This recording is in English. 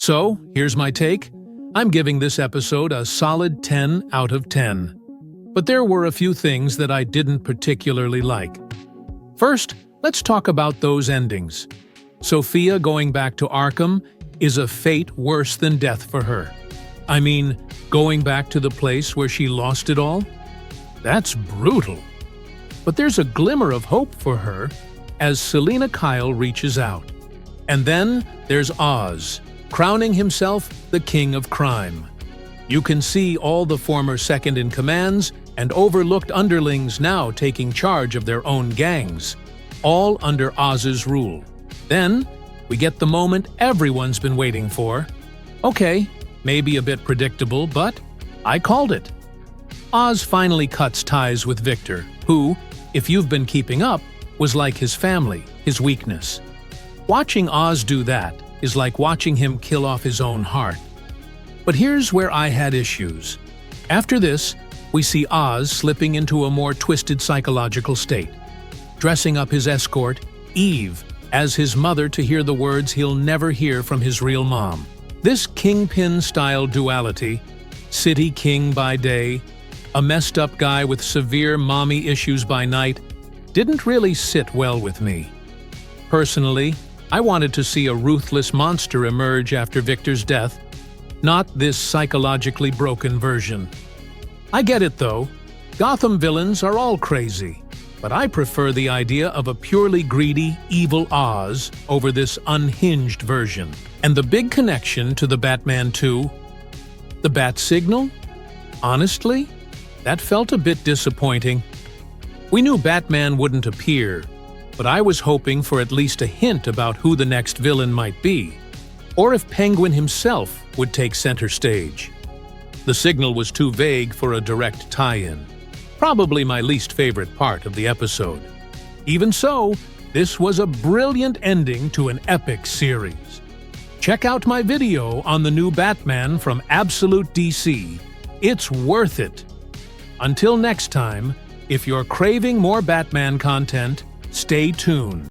So, here's my take. I'm giving this episode a solid 10 out of 10. But there were a few things that I didn't particularly like. First, let's talk about those endings. Sophia going back to Arkham is a fate worse than death for her. I mean, going back to the place where she lost it all? That's brutal. But there's a glimmer of hope for her as Selina Kyle reaches out. And then there's Oz, crowning himself the king of crime. You can see all the former second-in-commands and overlooked underlings now taking charge of their own gangs, all under Oz's rule. Then, we get the moment everyone's been waiting for. Okay, maybe a bit predictable, but I called it. Oz finally cuts ties with Victor, who, if you've been keeping up, was like his family, his weakness. Watching Oz do that is like watching him kill off his own heart. But here's where I had issues. After this, we see Oz slipping into a more twisted psychological state, dressing up his escort, Eve, as his mother to hear the words he'll never hear from his real mom. This Kingpin-style duality, city king by day, a messed-up guy with severe mommy issues by night, didn't really sit well with me. Personally, I wanted to see a ruthless monster emerge after Victor's death, not this psychologically broken version. I get it though, Gotham villains are all crazy, but I prefer the idea of a purely greedy, evil Oz over this unhinged version. And the big connection to the Batman 2? The bat signal? Honestly, that felt a bit disappointing. We knew Batman wouldn't appear, but I was hoping for at least a hint about who the next villain might be, or if Penguin himself would take center stage. The signal was too vague for a direct tie-in, probably my least favorite part of the episode. Even so, this was a brilliant ending to an epic series. Check out my video on the new Batman from Absolute DC. It's worth it. Until next time, if you're craving more Batman content, stay tuned.